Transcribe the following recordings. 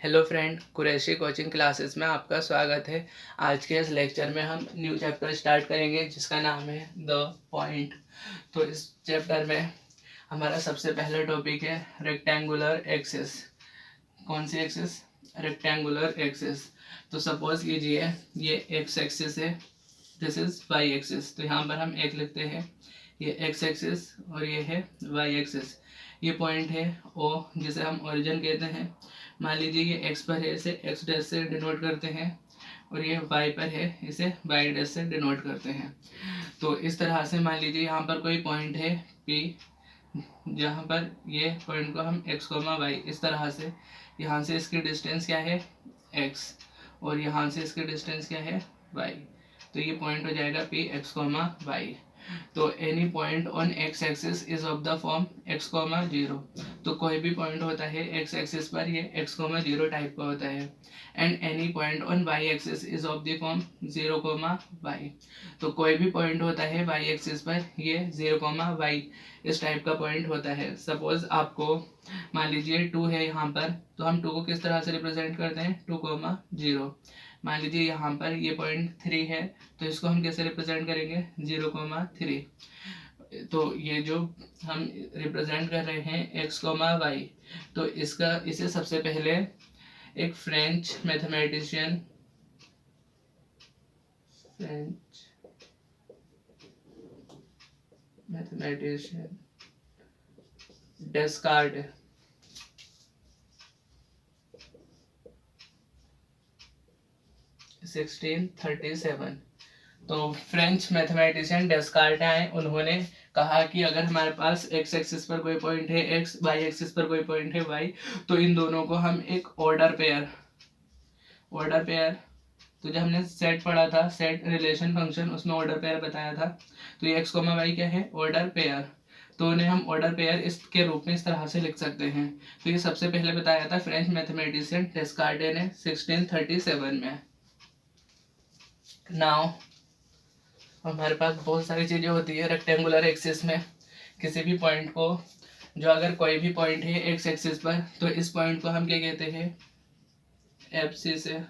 Hello friend, Qureshi coaching classes में आपका स्वागत है। आज के इस लेक्चर में हम न्यू चैप्टर स्टार्ट करेंगे जिसका नाम है द पॉइंट। तो इस चैप्टर में हमारा सबसे पहला टॉपिक है रेक्टेंगुलर एक्सिस। कौन सी एक्सिस? Rectangular axis. तो सपोज कीजिए ये एक्स एक्सिस है, दिस इज वाई एक्सिस। तो यहाँ पर हम एक लिखते हैं, ये एक्स एक्सिस और ये है वाई एक्सिस। ये पॉइंट है ओ, जिसे हम ओरिजिन कहते हैं। मान लीजिए ये एक्स पर है, इसे एक्स डैश से डिनोट करते हैं, और ये वाई पर है, इसे वाई डैश से डिनोट करते हैं। तो इस तरह से मान लीजिए यहाँ पर कोई पॉइंट है पी, जहाँ पर ये पॉइंट को हम एक्स कोमा वाई, इस तरह से यहाँ से इसकी डिस्टेंस क्या है एक्स, और यहाँ से इसकी डिस्टेंस क्या है वाई। तो ये पॉइंट हो जाएगा पी एक्स कोमा वाई। तो any point on x axis is of the form x comma zero. तो कोई भी पॉइंट होता है एक्स एक्सिस पर, ये एक्स कोमा जीरो टाइप का होता है। And any point on y axis is of the form zero comma y. तो कोई भी पॉइंट होता है वाई एक्सिस पर, ये जीरो कोमा वाई इस टाइप का पॉइंट होता है। सपोज आपको मान लीजिए 2 है यहाँ पर, तो हम 2 को किस तरह से रिप्रेजेंट करते हैं, 2 कोमा जीरो। मान लीजिए यहाँ पर ये पॉइंट 3 है, तो इसको हम कैसे रिप्रेजेंट करेंगे, 0,3। तो ये जो हम रिप्रेजेंट कर रहे हैं एक्स कोमा वाई, तो इसे सबसे पहले एक फ्रेंच मैथमेटिशियन डेस्कार्ट 1637। तो फ्रेंच मैथमेटिशियन डेस्कार्ट आए, उन्होंने कहा कि अगर हमारे पास एक्स एक्सिस पर कोई पॉइंट है एक्स, वाई एक्सिस पर कोई पॉइंट है वाई, तो इन दोनों को हम एक ऑर्डर पेयर तो जब हमने सेट पढ़ा था, सेट रिलेशन फंक्शन, उसमें ऑर्डर पेयर बताया था। तो ये एक्स कोमा वाई क्या है, ऑर्डर पेयर। तो उन्हें हम ऑर्डर पेयर इसके रूप में इस तरह से लिख सकते हैं। तो ये सबसे पहले बताया था फ्रेंच मैथमेटिशियन डेस्कार्टे ने 1637 में। नाउ हमारे पास बहुत सारी चीज़ें होती है रेक्टेंगुलर एक्सिस में। किसी भी पॉइंट को, जो अगर कोई भी पॉइंट है एक्स एक्सिस पर, तो इस पॉइंट को हम क्या कहते हैं, एफ सी से,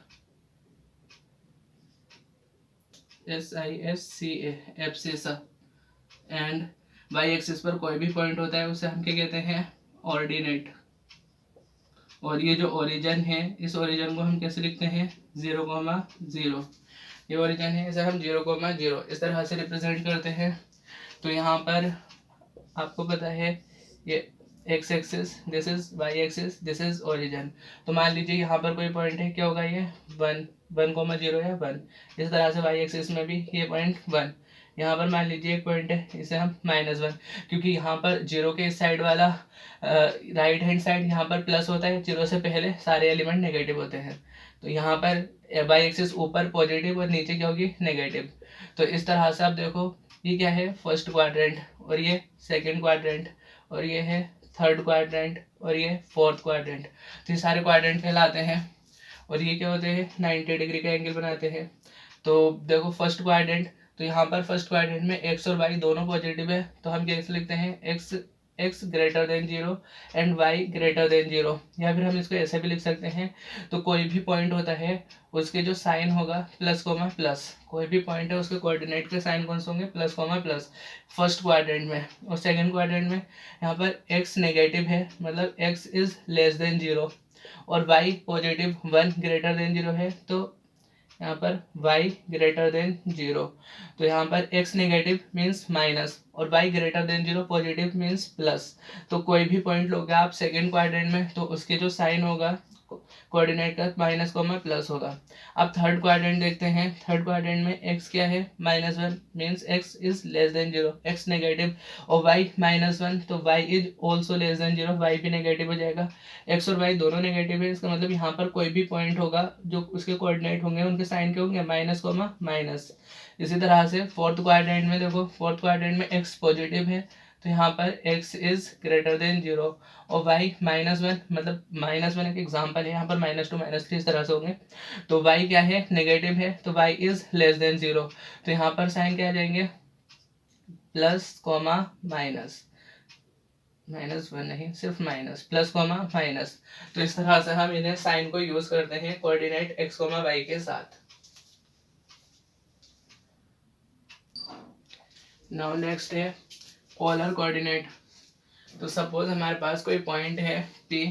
SISCA, abscissa. And y axis पर कोई भी पॉइंट होता है उसे हम क्या कहते हैं, ऑर्डिनेट। और ये जो ओरिजिन है, इस ओरिजिन को हम कैसे लिखते हैं, 0,0। ये ओरिजिन है, इसे हम 0,0 इस तरह से रिप्रेजेंट करते हैं। तो यहाँ पर आपको पता है ये x axis, this is y axis, this is origin. तो मान लीजिए यहाँ पर कोई पॉइंट है, क्या होगा ये 1,0 है 1। इस तरह से वाई एक्सिस में भी ये पॉइंट 1। यहाँ पर मान लीजिए एक पॉइंट है, इसे हम -1, क्योंकि यहाँ पर जीरो के इस साइड वाला राइट हैंड साइड यहाँ पर प्लस होता है, जीरो से पहले सारे एलिमेंट नेगेटिव होते हैं। तो यहाँ पर वाई एक्सिस ऊपर पॉजिटिव और नीचे क्या होगी, नेगेटिव। तो इस तरह से आप देखो, ये क्या है, फर्स्ट क्वाड्रेंट, और ये सेकंड क्वाड्रेंट, और ये है थर्ड क्वाड्रेंट, और ये फोर्थ क्वाड्रेंट। तो ये सारे क्वाड्रेंट कहलाते हैं, और ये क्या होते हैं, 90 डिग्री का एंगल बनाते हैं। तो देखो फर्स्ट क्वाड्रेंट, तो यहाँ पर फर्स्ट क्वाड्रेंट में एक्स और वाई दोनों पॉजिटिव है, तो हम कैसे लिखते हैं, x greater than 0 and y greater than 0। या फिर हम इसको ऐसे भी लिख सकते हैं, तो कोई भी पॉइंट होता है उसके जो साइन होगा प्लस कोमा प्लस, कोई भी पॉइंट है उसके कोऑर्डिनेट के साइन कौन से होंगे, plus coma plus, first quadrant में। और सेकंड क्वाड्रेंट में यहाँ पर एक्स नेगेटिव है, मतलब एक्स इज लेस देन 0, और वाई पॉजिटिव 1 ग्रेटर देन 0 है, तो यहाँ पर y ग्रेटर देन 0। तो यहाँ पर x नेगेटिव मीन्स माइनस, और y greater than 0 positive means plus. तो कोई भी पॉइंट लोगे आप सेकेंड क्वाड्रेंट में, तो उसके जो साइन होगा कोऑर्डिनेट का माइनस कोमा प्लस होगा। अब थर्ड क्वाड्रेंट देखते हैं, थर्ड क्वाड्रेंट में x क्या है, -1 means x is less than 0, x negative, और y -1, तो y is also less than 0, y भी नेगेटिव हो जाएगा। x और y दोनों नेगेटिव है, इसका मतलब यहाँ पर कोई भी पॉइंट होगा जो उसके कोऑर्डिनेट होंगे उनके साइन के होंगे माइनस कोमा माइनस। इसी तरह से फोर्थ क्वाड्रेंट में देखो, फोर्थ क्वाड्रेंट में x पॉजिटिव है, तो यहाँ पर x इज ग्रेटर देन 0, और y -1, मतलब -1 एक एग्जाम्पल है, यहाँ पर -2 -3 इस तरह से होंगे। तो y क्या है, नेगेटिव है, तो y इज लेस देन 0। तो यहाँ पर साइन क्या आ जाएंगे, प्लस कोमा माइनस, -1 नहीं, सिर्फ माइनस, प्लस कॉमा माइनस। तो इस तरह से हम इन्हें साइन को यूज करते हैं कोऑर्डिनेट x, y के साथ। नाउ नेक्स्ट है पोलर कोऑर्डिनेट। तो सपोज हमारे पास कोई पॉइंट है P,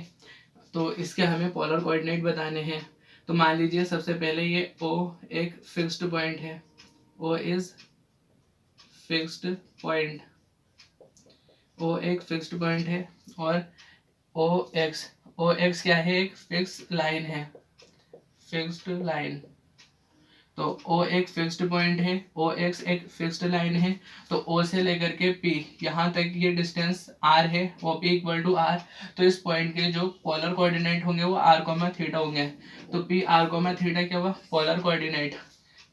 तो इसके हमें पोलर कोऑर्डिनेट बताने हैं। तो मान लीजिए सबसे पहले ये O एक फिक्स्ड पॉइंट है, O is fixed point, O एक फिक्स्ड पॉइंट है, और ओ एक्स क्या है, एक फिक्स लाइन है, फिक्स्ड लाइन। तो O एक फिक्स्ड पॉइंट है, ओ एक्स एक फिक्स्ड लाइन है। तो O से लेकर के P यहाँ तक ये डिस्टेंस R है, OP इक्वल टू R। तो इस पॉइंट के जो पोलर कोऑर्डिनेट होंगे वो r, थीटा होंगे। तो P r, थीटा क्या हुआ, पोलर कोऑर्डिनेट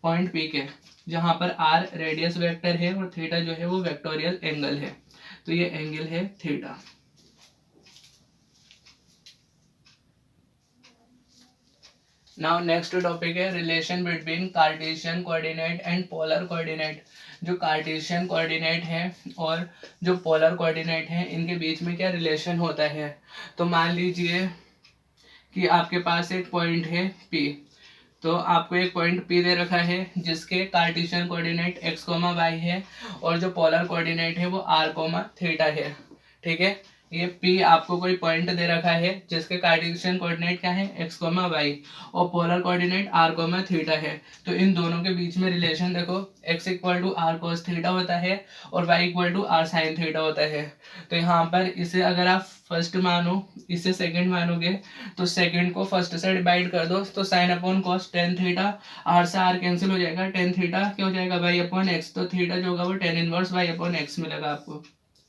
पॉइंट P के, जहाँ पर R रेडियस वेक्टर है और थीटा जो है वो वेक्टोरियल एंगल है। तो ये एंगल है थीटा। नाउ नेक्स्ट टॉपिक है relation between Cartesian coordinate and polar coordinate. जो कार्टेशियन कोऑर्डिनेट है और जो पोलर कोऑर्डिनेट है, इनके बीच में क्या रिलेशन होता है। तो मान लीजिए कि आपके पास एक पॉइंट है P, तो आपको एक पॉइंट P दे रखा है जिसके कार्टेशियन कोऑर्डिनेट x, y है, और जो पोलर कोऑर्डिनेट है वो r, थीटा है। ठीक है, ये P आपको कोई पॉइंट दे रखा है जिसके कार्टेशियन कोऑर्डिनेट क्या है, x, y, और पोलर कोऑर्डिनेट r, थीटा है। तो इन दोनों के बीच में रिलेशन देखो, x equal to r cos theta होता है और y equal to r sin theta होता है। तो यहाँ पर इसे अगर आप फर्स्ट मानो, इसे सेकंड मानोगे, तो सेकंड को फर्स्ट से डिवाइड कर दो, तो sine upon cos tan theta, r से r कैंसिल हो जाएगा, टेन थीटा क्या हो जाएगा, y अपॉन x। तो थीटा जो होगा वो tan inverse y upon x मिलेगा आपको।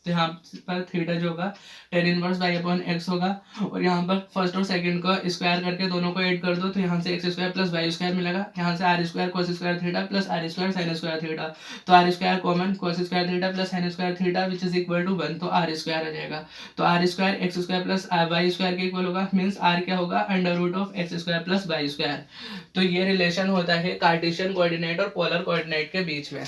तो यहाँ पर थीटा जो होगा tan inverse y upon x होगा, और यहाँ पर फर्स्ट और सेकंड का स्क्वायर करके दोनों को ऐड कर दो, तो यहाँ से x square plus y square मिलेगा, यहाँ से r square cos square theta plus r square sine square theta. तो r square common, cos square theta plus sine square theta which is equal to 1, तो आर स्क्वायर आ जाएगा। तो r square x square plus y square के equal होगा, means r क्या होगा, under root of x square plus y square. तो ये रिलेशन होता है कार्टेशियन कोऑर्डिनेट और पोलर कोऑर्डिनेट के बीच में।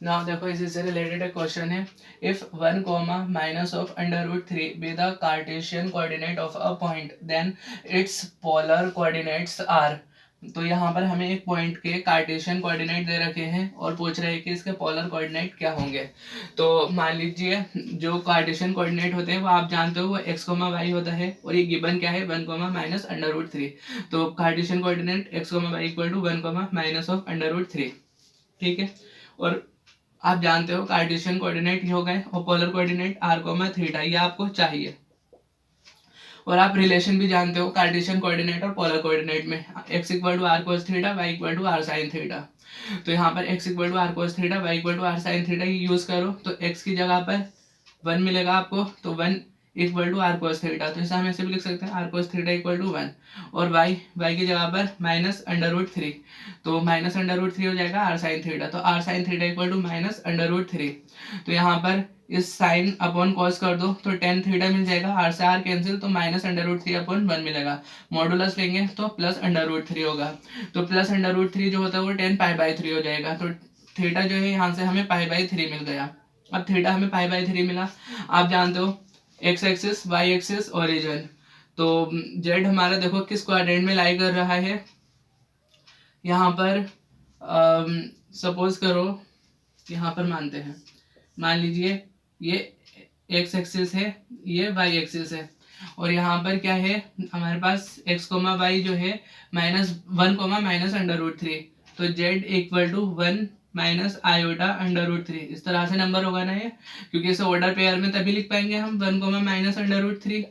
नाउ देखो इसी से रिलेटेड एक क्वेश्चन है, if 1 minus of under root 3 be the Cartesian coordinate of a point then its polar coordinates are. तो यहाँ पर हमें एक पॉइंट के कार्टेशियन कोऑर्डिनेट दे रखे हैं और पूछ रहे हैं कि इसके पोलर कोऑर्डिनेट क्या होंगे। तो मान लीजिए जो कार्टेशियन कोऑर्डिनेट होते हैं वो आप जानते हो, वो x, y होता है, और ये गिवन क्या है, 1 माइनस अंडर रूट 3। तो Cartesian coordinate x, y equal to 1 minus of under root 3। ठीक है, और आप जानते हो कार्टेशियन कोऑर्डिनेट ये हो गए, और पोलर कोऑर्डिनेट r, थीटा, ये आपको चाहिए। और आप रिलेशन भी जानते हो कार्टेशियन कोऑर्डिनेट और पोलर कोऑर्डिनेट में, x equal to r cos theta, y equal to r sin theta. तो यहाँ पर x equal to r cos theta, y equal to r sin theta use करो, तो x की जगह पर 1 मिलेगा आपको, तो 1 equal to r cos theta. तो इसे हम ऐसे भी लिख सकते हैं, r cos theta equal to 1, और y की जगह पर माइनस अंडर रूट 3, तो माइनस अंडर रूट 3 हो जाएगा आर साइन थीटा। तो r sine theta equal to minus under root 3। तो यहाँ पर इस साइन अपॉन कॉस कर दो तो टेन थीटा मिल जाएगा, आर से आर कैंसिल, तो माइनस अंडर रूट 3 अपॉन 1 मिलेगा। मॉडुलस लेंगे तो प्लस अंडर रूट 3 होगा, तो प्लस अंडर रूट 3 जो होता है वो 10 पाई बाई 3 हो जाएगा। तो थीटा जो है यहाँ से हमें पाई बाई 3 मिल गया। अब थीटा हमें पाई बाई 3 मिला, आप जानते हो x axis y axis origin, तो जेड हमारा देखो किस क्वाड्रेंट में लाई कर रहा है। यहाँ पर सपोज करो, यहाँ पर मानते हैं, मान लीजिए ये एक्स एक्सिस है, ये वाई एक्सिस है, और यहाँ पर क्या है हमारे पास एक्स कोमा वाई जो है -1 माइनस अंडर रूट 3, तो z equal to 1 minus iota under root 3। इस तरह से नंबर होगा ना ये, क्योंकि इसे ऑर्डर पेयर में तभी लिख पाएंगे हम 1 माइनस अंडर रूट 3।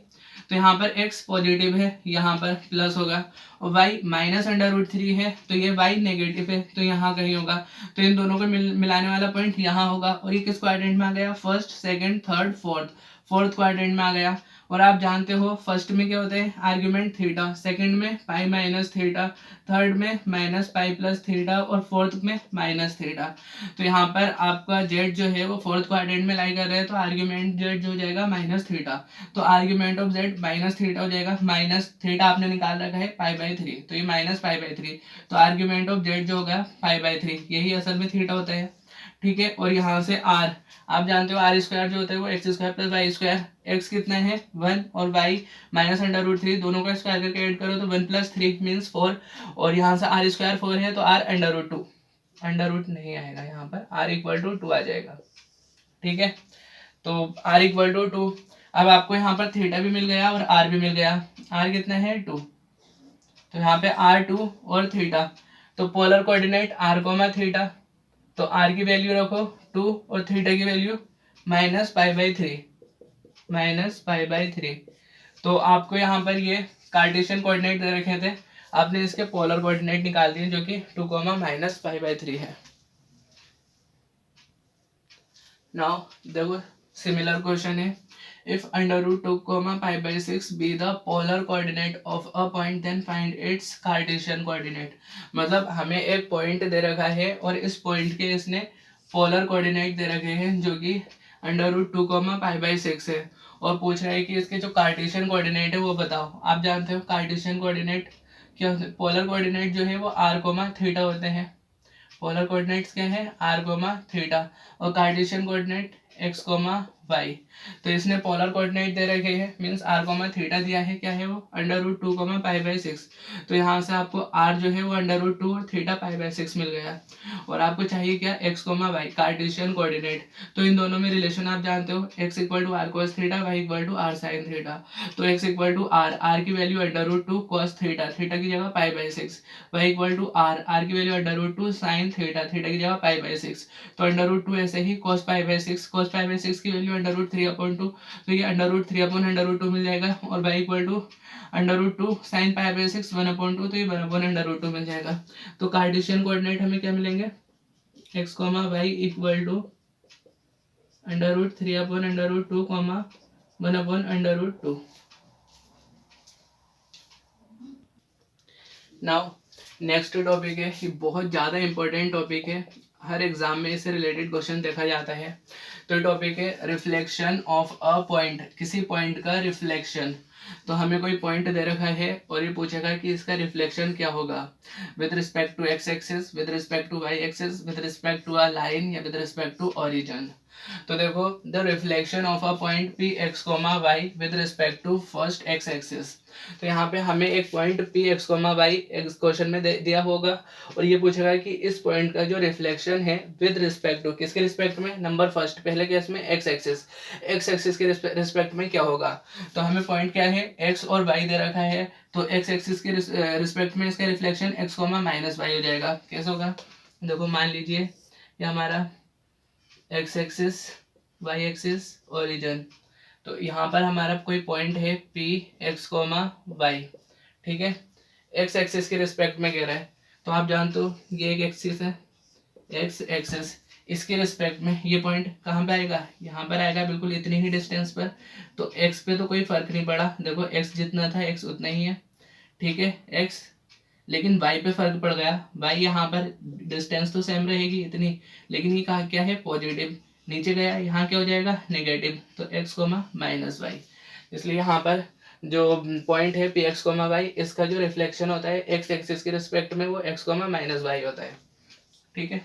तो यहाँ पर x पॉजिटिव है, यहाँ पर प्लस होगा, और y माइनस अंडर रूट 3 है, तो ये y नेगेटिव है, तो यहाँ कहीं होगा। तो इन दोनों को मिलाने वाला पॉइंट यहाँ होगा, और ये किस क्वाड्रेंट में आ गया, first second third fourth quadrant में आ गया। और आप जानते हो फर्स्ट में क्या होता है, आर्ग्यूमेंट थीटा, सेकंड में पाई माइनस थीटा, थर्ड में माइनस पाई प्लस थीटा, और फोर्थ में माइनस थीटा। तो यहाँ पर आपका जेड जो है वो फोर्थ क्वाड्रेंट में लाई कर रहे हैं, तो आर्ग्यूमेंट जेड जो हो जाएगा माइनस थीटा, तो argument of Z minus theta हो जाएगा। माइनस थीटा आपने निकाल रखा है पाई बाई 3, तो ये माइनस पाई बाई 3, तो आर्ग्यूमेंट ऑफ जेड जो होगा पाई बाई 3, यही असल में थीटा होता है। ठीक है। और यहाँ से r, आप जानते हो आर स्क्वायर जो होता है वो x square plus y square, x कितना है 1 और वाई माइनस अंडर रूट 3, दोनों का स्क्वायर करके ऐड करो तो 1 + 3 मीन्स 4, और यहाँ से आर स्क्वायर 4 है तो r under root 2, under root नहीं आएगा यहाँ पर, r = 2 आ जाएगा। ठीक है, तो r = 2। अब आपको यहाँ पर थीटा भी मिल गया और r भी मिल गया, r कितना है 2, तो यहाँ पे r2 और थीटा, तो पोलर कोऑर्डिनेट r, थीटा, तो r की वैल्यू रखो 2 और थीटा की वैल्यू -π/3, -π/3। तो आपको यहाँ पर ये कार्टेशियन कोऑर्डिनेट दे रखे थे, आपने इसके पोलर कोऑर्डिनेट निकाल दिए जो कि 2, -π/3 है। नाउ देखो सिमिलर क्वेश्चन है, if √2, π/6 be the polar coordinate of a point then find its Cartesian coordinate। मतलब हमें एक पॉइंट दे रखा है और इस पॉइंट के इसने पोलर कोऑर्डिनेट दे रखे हैं जो कि √2, π/6 है, और पूछ रहा है कि इसके जो कार्टेशियन कोऑर्डिनेट है वो बताओ। आप जानते हो कार्टेशियन कोऑर्डिनेट क्या होते हैं, पोलर कोऑर्डिनेट जो है वो r, थीटा होते हैं। पोलर कोऑर्डिनेट्स क्या है r, थीटा, और कार्टेशियन कोऑर्डिनेट x, y। तो इसने पोलर कोऑर्डिनेट दे रखे हैं, मींस r, थीटा दिया है, क्या है वो √2, π/6। तो यहाँ से आपको r जो है वो √2 और थीटा π/6 मिल गया, और आपको चाहिए क्या x, y, कार्टेशियन कोऑर्डिनेट। तो इन दोनों में रिलेशन आप जानते हो, x = r cos theta, y = r sin theta. तो x = r की वैल्यू √2 cos थीटा, थीटा की जगह π/6, y = r की वैल्यू √2 sin थीटा, थीटा की जगह π/6। तो √2 ऐसे ही cos π/6, cos π/6 की वैल्यू √3/2, तो ये √3/√2 मिल जाएगा, और y = √2 sin π/6 1/2, तो ये 1/√2 मिल जाएगा। तो कार्टेशियन कोऑर्डिनेट हमें क्या मिलेंगे, x, y = √3/√2, 1/√2। Now next topic है, ये बहुत ज़्यादा इंपॉर्टेंट टॉपिक है, हर एग्जाम में इससे रिलेटेड क्वेश्चन देखा जाता है। तो टॉपिक है रिफ्लेक्शन ऑफ अ पॉइंट, किसी पॉइंट का रिफ्लेक्शन। तो हमें कोई पॉइंट दे रखा है और ये पूछेगा कि इसका रिफ्लेक्शन क्या होगा with respect to x axis, with respect to y axis, with respect to a line, या विद रिस्पेक्ट टू ओरिजिन। तो देखो the reflection of a point px, y with respect to first x axis. तो यहाँ पे हमें एक point px, y question में दिया होगा, और ये पूछेगा कि इस पॉइंट का जो रिफ्लेक्शन है विद रिस्पेक्ट टू, किसके रिस्पेक्ट में, नंबर फर्स्ट पहले केस में x एक्सिस के रिस्पेक्ट में क्या होगा। तो हमें पॉइंट क्या है x और y दे रखा है, तो x एक्सिस के रिस्पेक्ट में इसका रिफ्लेक्शन x, -y हो जाएगा। कैसे होगा, देखो मान लीजिए ये हमारा x axis, y axis, origin. तो यहाँ पर हमारा कोई पॉइंट है p x, y, ठीक है, x एक्सिस के रिस्पेक्ट में कह रहा है। तो आप जानते हो ये एक एक्सिस है x एक्सिस, इसके रिस्पेक्ट में ये पॉइंट कहाँ पे आएगा, यहाँ पर आएगा, बिल्कुल इतनी ही डिस्टेंस पर। तो x पे तो कोई फर्क नहीं पड़ा, देखो x जितना था x उतना ही है, ठीक है x, लेकिन y पे फर्क पड़ गया, y यहाँ पर डिस्टेंस तो सेम रहेगी इतनी, लेकिन ये कहा क्या है पॉजिटिव, नीचे गया, यहाँ क्या हो जाएगा नेगेटिव, तो x, -y। इसलिए यहाँ पर जो पॉइंट है px, y, इसका जो रिफ्लेक्शन होता है x एक्सिस के रिस्पेक्ट में वो x, -y होता है। ठीक है,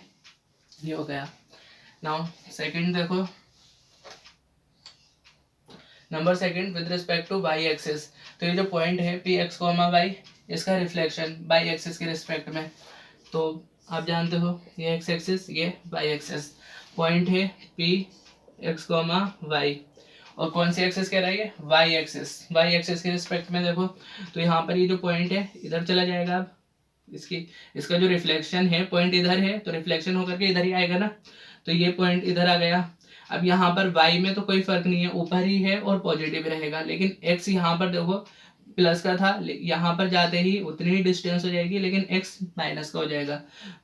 ये हो गया। नाउ सेकंड देखो, number second with respect to y axis. तो ये जो पॉइंट है px, y, इसका रिफ्लेक्शन y एक्सिस के रिस्पेक्ट में। तो आप जानते हो ये x एक्सिस, ये y एक्सिस, पॉइंट है px, y, और कौन सी एक्सिस कह रहा है, y एक्सिस के रिस्पेक्ट में। देखो तो यहाँ पर ये जो पॉइंट है इधर चला जाएगा, अब इसका जो रिफ्लेक्शन है पॉइंट इधर है, तो रिफ्लेक्शन होकर के इधर ही आएगा ना, तो ये पॉइंट इधर आ गया। अब यहाँ पर y में तो कोई फर्क नहीं है, ऊपर ही है और पॉजिटिव रहेगा, लेकिन x यहाँ पर देखो प्लस का था, यहाँ पर जाते ही उतनी ही डिस्टेंस हो जाएगी, लेकिन x माइनस का हो जाएगा।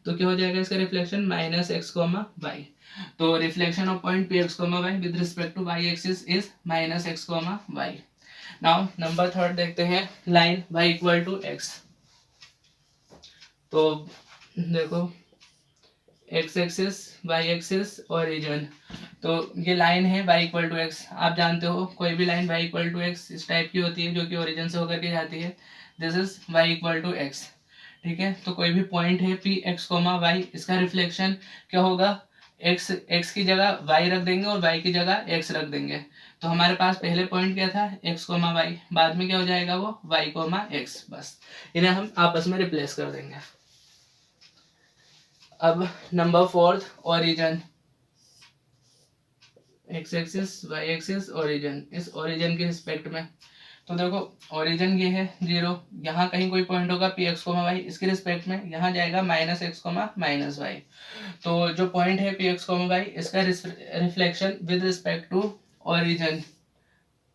तो क्या हो जाएगा इसका रिफ्लेक्शन, -x, y। तो reflection of point px, y with respect to y axis is -x, y। Now number third देखते हैं, लाइन y = x। तो देखो x axis, y axis, origin. तो ये लाइन है y = x। आप जानते हो कोई भी लाइन y = x इस टाइप की होती है जो कि ओरिजिन से होकर के जाती है, दिस इज y = x। ठीक है, तो कोई भी पॉइंट है px, y, इसका रिफ्लेक्शन क्या होगा एक्स की जगह वाई रख देंगे और वाई की जगह एक्स रख देंगे। तो हमारे पास पहले पॉइंट क्या था, एक्स कोमा वाई, बाद में क्या हो जाएगा वो वाई कोमा एक्स। बस इन्हें हम आपस में रिप्लेस कर देंगे। अब number 4 origin, x axis y axis origin, इस ओरिजिन के रिस्पेक्ट में। तो देखो ओरिजिन ये है 0, यहाँ कहीं कोई पॉइंट होगा पी एक्स कोमा वाई, इसके रिस्पेक्ट में यहाँ जाएगा minus x comma minus y. तो जो पॉइंट है पी एक्स कोमा वाई, इसका reflection with respect to origin,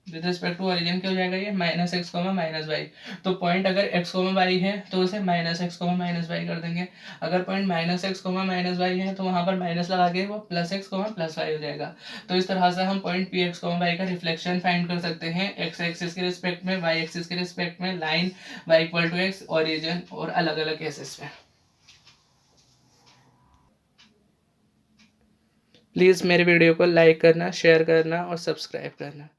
with respect to origin क्या हो जाएगा, ये minus x comma minus y. तो पॉइंट अगर एक्स कोमा वाई है तो उसे minus x comma minus y कर देंगे। अगर point minus x comma minus y है तो वहां पर माइनस लगा के वो plus x comma plus y हो जाएगा। तो इस तरह से हम point p x comma y का रिफ्लेक्शन फाइंड कर सकते हैं एक्स एक्सिस के रिस्पेक्ट में, वाई एक्सिस के रिस्पेक्ट में, line y equal to x, origin और अलग अलग केसेस में। प्लीज़ मेरे वीडियो को लाइक करना, शेयर करना और सब्सक्राइब करना।